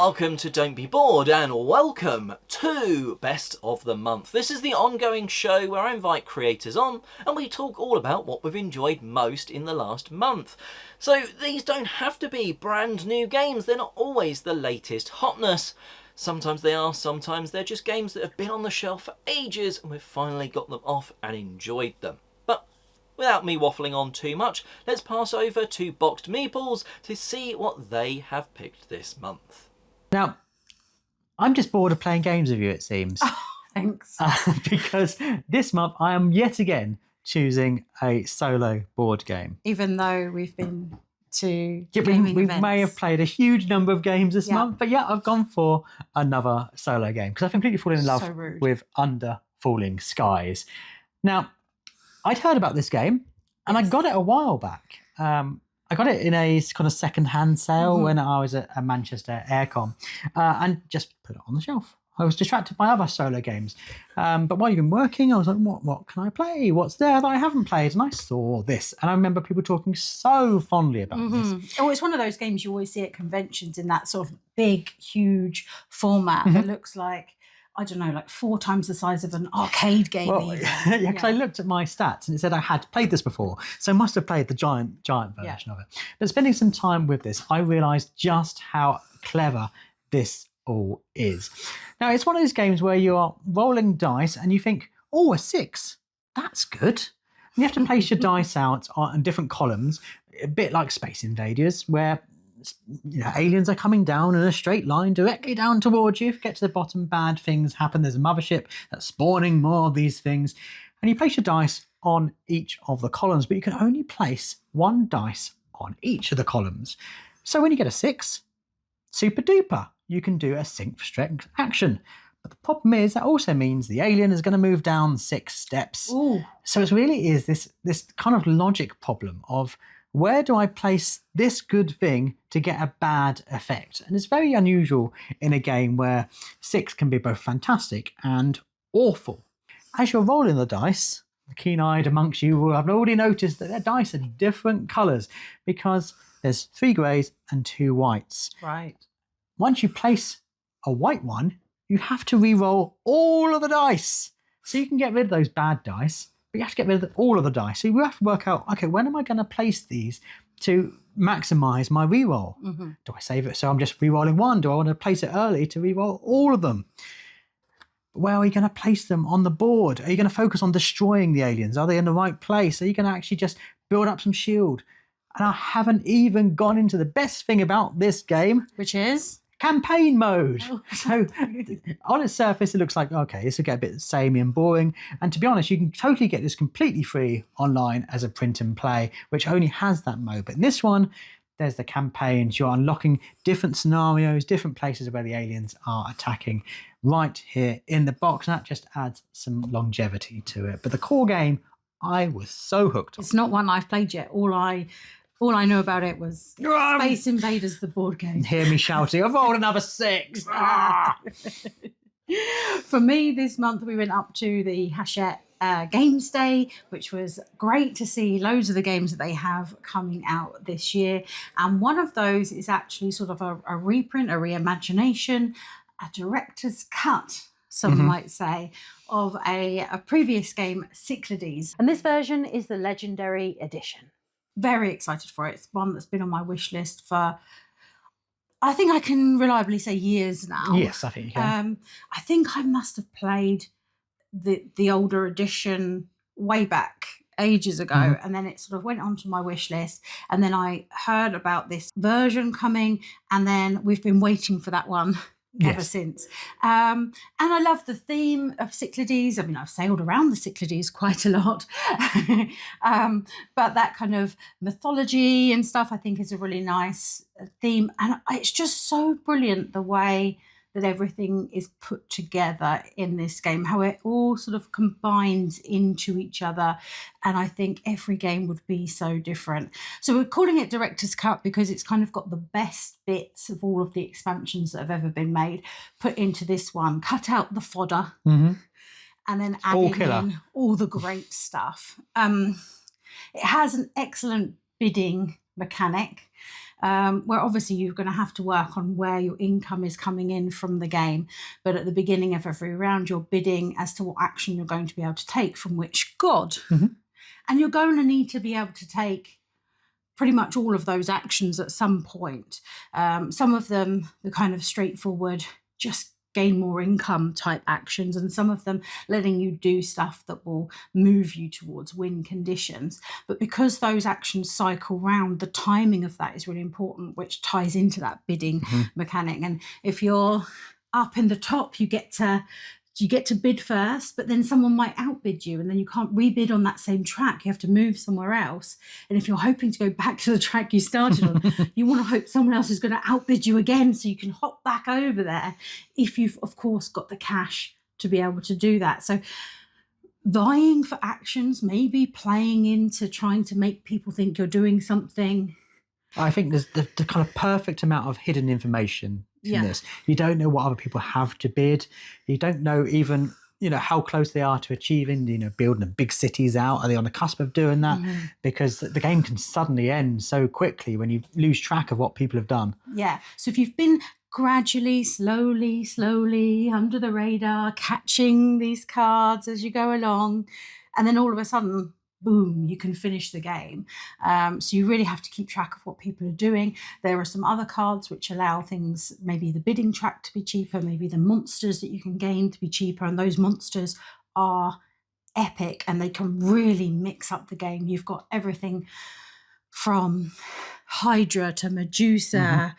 welcome to Don't Be Bored and welcome to Best of the Month. This is the ongoing show where I invite creators on and we talk all about what we've enjoyed most in the last month. So these don't have to be brand new games, they're not always the latest hotness. Sometimes they are, sometimes they're just games that have been on the shelf for ages and we've finally got them off and enjoyed them. But without me waffling on too much, let's pass over to BoxedMeeples to see what they have picked this month. Now, I'm just bored of playing games with you, it seems. Oh, thanks. Because this month I am yet again choosing a solo board game. Even though we've been to We may have played a huge number of games this month, but yeah, I've gone for another solo game because I've completely fallen in love with Under Falling Skies. Now, I'd heard about this game and I got it a while back. I got it in a kind of second-hand sale when I was at a Manchester Aircon and just put it on the shelf. I was distracted by other solo games. But while you've been working, I was like, what can I play? What's there that I haven't played? And I saw this. And I remember people talking so fondly about this. Oh, it's one of those games you always see at conventions in that sort of big, huge format that looks like, I don't know, like 4 times the size of an arcade game. Well, yeah, because I looked at my stats and it said I had played this before. So I must have played the giant version of it. But spending some time with this, I realised just how clever this all is. Now, it's one of those games where you are rolling dice and you think, oh, a 6, that's good. And you have to place your dice out on different columns, a bit like Space Invaders, where aliens are coming down in a straight line directly down towards you. If you get to the bottom, bad things happen. There's a mothership that's spawning more of these things. And you place your dice on each of the columns, but you can only place 1 dice on each of the columns. So when you get a 6, super duper, you can do a sync strength action. But the problem is that also means the alien is going to move down 6 steps. Ooh. So it really is this kind of logic problem of where do I place this good thing to get a bad effect? And it's very unusual in a game where 6 can be both fantastic and awful. As you're rolling the dice, the keen-eyed amongst you will have already noticed that their dice are different colours because there's 3 greys and 2 whites. Right. Once you place a white one, you have to re-roll all of the dice. So you can get rid of those bad dice, but you have to get rid of all of the dice. So you have to work out, okay, when am I going to place these to maximise my re-roll? Do I save it so I'm just re-rolling 1? Do I want to place it early to re-roll all of them? Where are you going to place them on the board? Are you going to focus on destroying the aliens? Are they in the right place? Are you going to actually just build up some shield? And I haven't even gone into the best thing about this game. Which is? Campaign mode. So on its surface, it looks like, okay, this will get a bit samey and boring. And to be honest, you can totally get this completely free online as a print and play, which only has that mode. But in this one, there's the campaigns. You're unlocking different scenarios, different places where the aliens are attacking right here in the box. And that just adds some longevity to it. But the core game, I was so hooked on. It's not one I've played yet. All I know about it was Space Invaders, the board game. Hear me shouting, I've rolled another 6. For me, this month we went up to the Hachette Games Day, which was great to see loads of the games that they have coming out this year. And one of those is actually sort of a reprint, a reimagination, a director's cut, some might say, of a previous game, Cyclades. And this version is the Legendary Edition. Very excited for it. It's one that's been on my wish list for, I think I can reliably say, years now. Yes, I think you can. I think I must have played the older edition way back ages ago, and then it sort of went onto my wish list, and then I heard about this version coming, and then we've been waiting for that one ever since. And I love the theme of Cyclades. I mean, I've sailed around the Cyclades quite a lot. But that kind of mythology and stuff, I think, is a really nice theme. And it's just so brilliant the way that everything is put together in this game, how it all sort of combines into each other. And I think every game would be so different. So we're calling it Director's Cut because it's kind of got the best bits of all of the expansions that have ever been made put into this one, cut out the fodder, and then adding in all the great stuff. It has an excellent bidding mechanic. where obviously you're going to have to work on where your income is coming in from the game. But at the beginning of every round, you're bidding as to what action you're going to be able to take from which god. And you're going to need to be able to take pretty much all of those actions at some point. Some of them, the kind of straightforward, just gain more income type actions, and some of them letting you do stuff that will move you towards win conditions. But because those actions cycle round, the timing of that is really important, which ties into that bidding mechanic. And if you're up in the top, you get to bid first, but then someone might outbid you, and then you can't rebid on that same track. You have to move somewhere else. And if you're hoping to go back to the track you started on, you want to hope someone else is going to outbid you again so you can hop back over there if you've, of course, got the cash to be able to do that. So vying for actions, maybe playing into trying to make people think you're doing something. I think there's the kind of perfect amount of hidden information in this. You don't know what other people have to bid. You don't know even, how close they are to achieving, building the big cities out. Are they on the cusp of doing that? Because the game can suddenly end so quickly when you lose track of what people have done. Yeah. So if you've been gradually, slowly under the radar, catching these cards as you go along, and then all of a sudden, boom, you can finish the game. So you really have to keep track of what people are doing. There are some other cards which allow things, maybe the bidding track to be cheaper, maybe the monsters that you can gain to be cheaper, and those monsters are epic and they can really mix up the game. You've got everything from Hydra to Medusa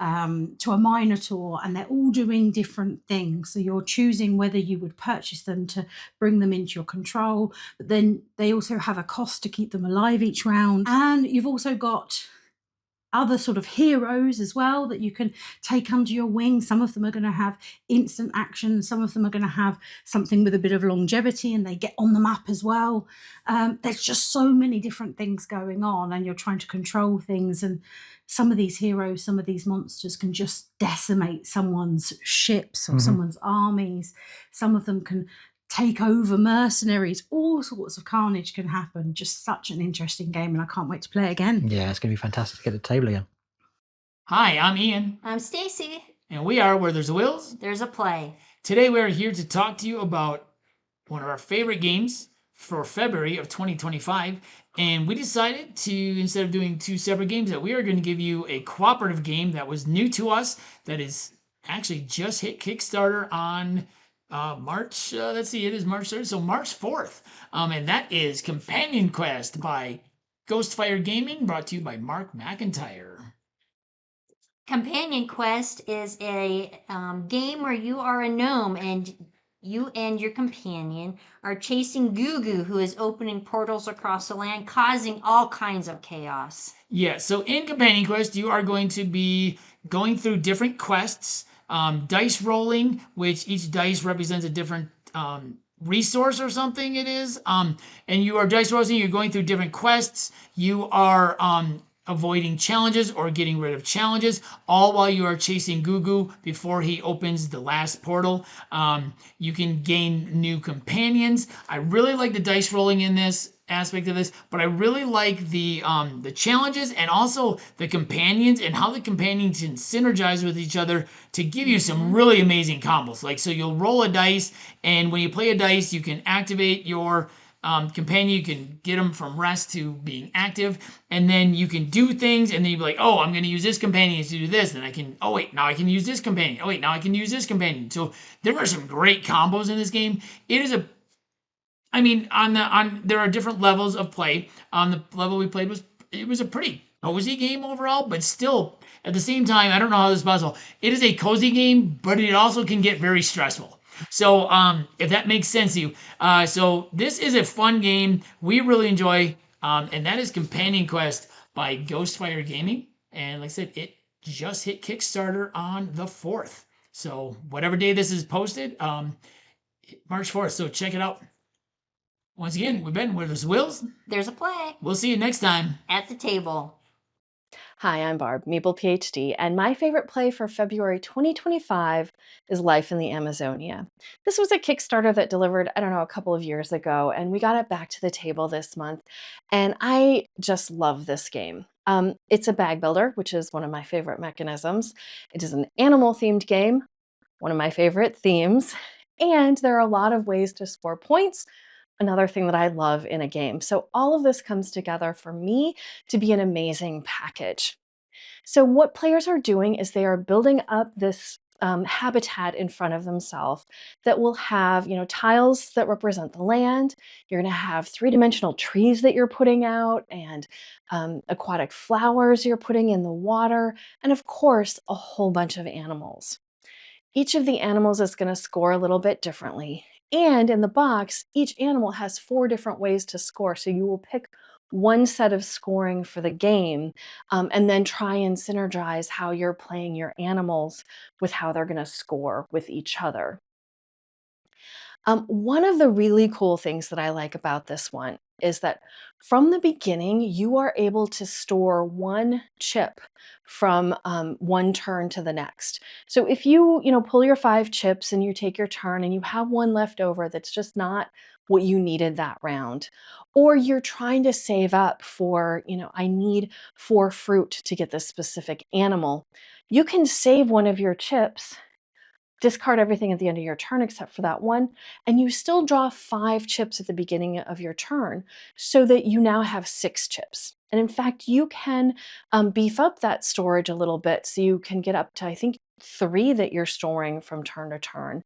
to a Minotaur, and they're all doing different things. So you're choosing whether you would purchase them to bring them into your control, but then they also have a cost to keep them alive each round. And you've also got other sort of heroes as well that you can take under your wing. Some of them are going to have instant action. Some of them are going to have something with a bit of longevity and they get on the map as well. There's just so many different things going on and you're trying to control things. And some of these heroes, some of these monsters can just decimate someone's ships or someone's armies. Some of them can take over mercenaries. All sorts of carnage can happen. Just such an interesting game, and I can't wait to play it again. Yeah, it's going to be fantastic to get to the table again. Hi, I'm Ian. I'm Stacy. And we are Where There's a Wills. There's a play. Today we are here to talk to you about one of our favorite games for February of 2025. And we decided to, instead of doing two separate games, that we are going to give you a cooperative game that was new to us, that is actually just hit Kickstarter on March, let's see, it is March 3rd, so March 4th. And that is Companion Quest by Ghostfire Gaming, brought to you by Mark McIntyre. Companion Quest is a game where you are a gnome and you and your companion are chasing Gugu, who is opening portals across the land, causing all kinds of chaos. Yeah, so in Companion Quest, you are going to be going through different quests, dice rolling, which each dice represents a different resource or something it is. And you are dice rolling, you're going through different quests. You are avoiding challenges or getting rid of challenges, all while you are chasing Gugu before he opens the last portal. You can gain new companions. I really like the dice rolling in this aspect of this, but I really like the challenges and also the companions and how the companions can synergize with each other to give you some really amazing combos. Like, so you'll roll a dice, and when you play a dice, you can activate your companion. You can get them from rest to being active, and then you can do things, and then you'll be like, oh, I'm going to use this companion to do this, and I can, oh wait, now I can use this companion, oh wait, now I can use this companion. So there are some great combos in this game. It is a, I mean, there are different levels of play. The level we played was a pretty cozy game overall, but still at the same time, I don't know how this is possible. It is a cozy game, but it also can get very stressful. So if that makes sense to you. So this is a fun game we really enjoy, and that is Companion Quest by Ghostfire Gaming. And like I said, it just hit Kickstarter on the 4th. So whatever day this is posted, March 4th. So check it out. Once again, we've been Where There's Wills. There's a play. We'll see you next time. At the table. Hi, I'm Barb, MeeplePhD, and my favorite play for February 2025 is Life in the Amazonia. This was a Kickstarter that delivered, I don't know, a couple of years ago, and we got it back to the table this month, and I just love this game. It's a bag builder, which is one of my favorite mechanisms. It is an animal-themed game, one of my favorite themes, and there are a lot of ways to score points, another thing that I love in a game. So all of this comes together for me to be an amazing package. So what players are doing is they are building up this habitat in front of themselves that will have, tiles that represent the land. You're going to have three-dimensional trees that you're putting out, and aquatic flowers you're putting in the water, and of course, a whole bunch of animals. Each of the animals is going to score a little bit differently. And in the box, each animal has 4 different ways to score. So you will pick one set of scoring for the game, and then try and synergize how you're playing your animals with how they're going to score with each other. One of the really cool things that I like about this one is that from the beginning, you are able to store 1 chip from one turn to the next. So if you, pull your 5 chips and you take your turn and you have 1 left over that's just not what you needed that round, or you're trying to save up for, I need 4 fruit to get this specific animal, you can save one of your chips, discard everything at the end of your turn except for that one, and you still draw 5 chips at the beginning of your turn so that you now have 6 chips. And in fact, you can beef up that storage a little bit so you can get up to, I think, 3 that you're storing from turn to turn.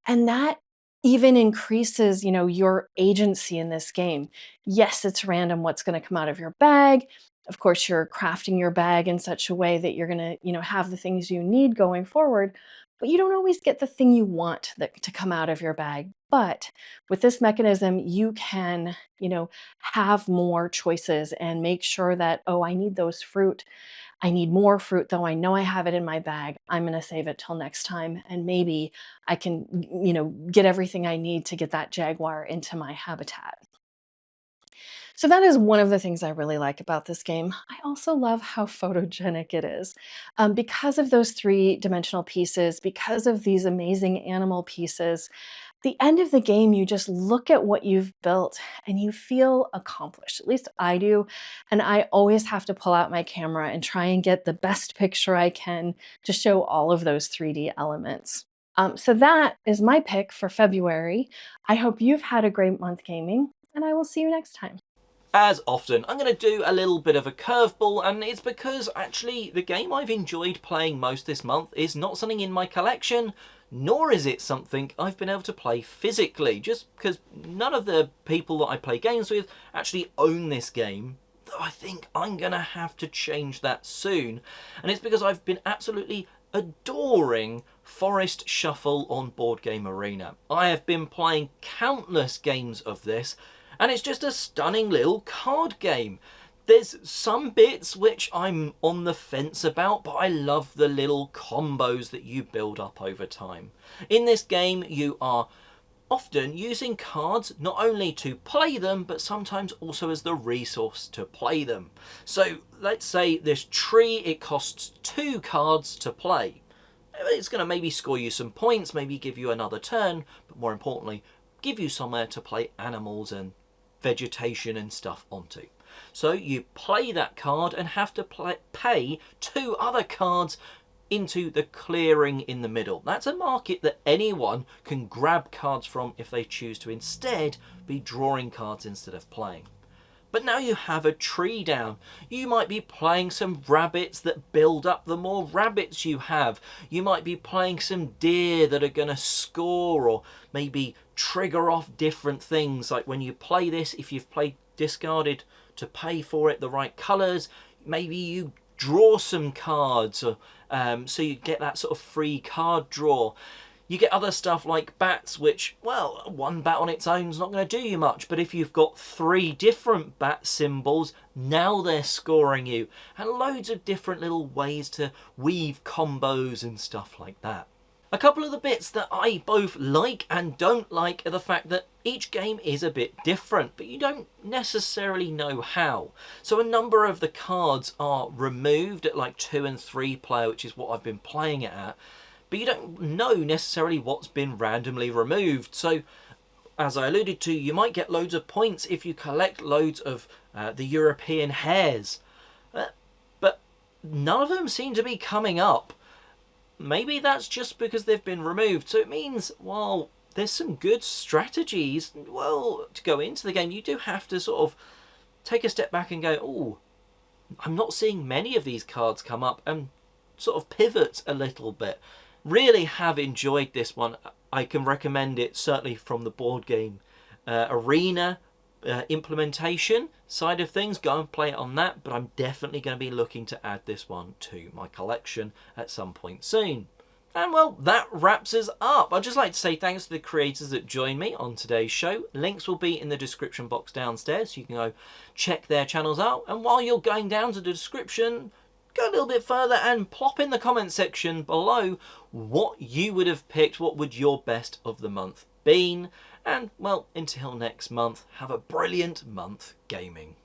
And that even increases, your agency in this game. Yes, it's random what's going to come out of your bag. Of course, you're crafting your bag in such a way that you're going to, have the things you need going forward, but you don't always get the thing you want to come out of your bag. But with this mechanism, you can, have more choices and make sure that, oh, I need those fruit. I need more fruit, though I know I have it in my bag. I'm going to save it till next time. And maybe I can, get everything I need to get that jaguar into my habitat. So that is one of the things I really like about this game. I also love how photogenic it is. Because of those 3-dimensional pieces, because of these amazing animal pieces, the end of the game, you just look at what you've built and you feel accomplished. At least I do. And I always have to pull out my camera and try and get the best picture I can to show all of those 3D elements. So that is my pick for February. I hope you've had a great month gaming, and I will see you next time. As often, I'm going to do a little bit of a curveball, and it's because actually the game I've enjoyed playing most this month is not something in my collection, nor is it something I've been able to play physically, just because none of the people that I play games with actually own this game, though I think I'm going to have to change that soon. And it's because I've been absolutely adoring Forest Shuffle on Board Game Arena. I have been playing countless games of this, and it's just a stunning little card game. There's some bits which I'm on the fence about, but I love the little combos that you build up over time. In this game, you are often using cards not only to play them, but sometimes also as the resource to play them. So let's say this tree, it costs 2 cards to play. It's going to maybe score you some points, maybe give you another turn, but more importantly, give you somewhere to play animals and vegetation and stuff onto. So you play that card and have to pay 2 other cards into the clearing in the middle. That's a market that anyone can grab cards from if they choose to instead be drawing cards instead of playing. But now you have a tree down. You might be playing some rabbits that build up the more rabbits you have. You might be playing some deer that are going to score or maybe trigger off different things. Like when you play this, if you've played discarded to pay for it the right colours, maybe you draw some cards, or, so you get that sort of free card draw. You get other stuff like bats, which, well, 1 bat on its own is not going to do you much, but if you've got 3 different bat symbols, now they're scoring you, and loads of different little ways to weave combos and stuff like that. A couple of the bits that I both like and don't like are the fact that each game is a bit different, but you don't necessarily know how. So a number of the cards are removed at like 2 and 3 player, which is what I've been playing it at, but you don't know necessarily what's been randomly removed. So as I alluded to, you might get loads of points if you collect loads of the European hares. But none of them seem to be coming up. Maybe that's just because they've been removed. So it means, well, there's some good strategies, well, to go into the game. You do have to sort of take a step back and go, oh, I'm not seeing many of these cards come up, and sort of pivot a little bit. Really have enjoyed this one. I can recommend it certainly from the board game arena implementation side of things. Go and play it on that, but I'm definitely going to be looking to add this one to my collection at some point soon. And well, that wraps us up. I'd just like to say thanks to the creators that joined me on today's show. Links will be in the description box downstairs, so you can go check their channels out. And while you're going down to the description, go a little bit further and plop in the comment section below what you would have picked. What would your best of the month been? And well, until next month, have a brilliant month gaming.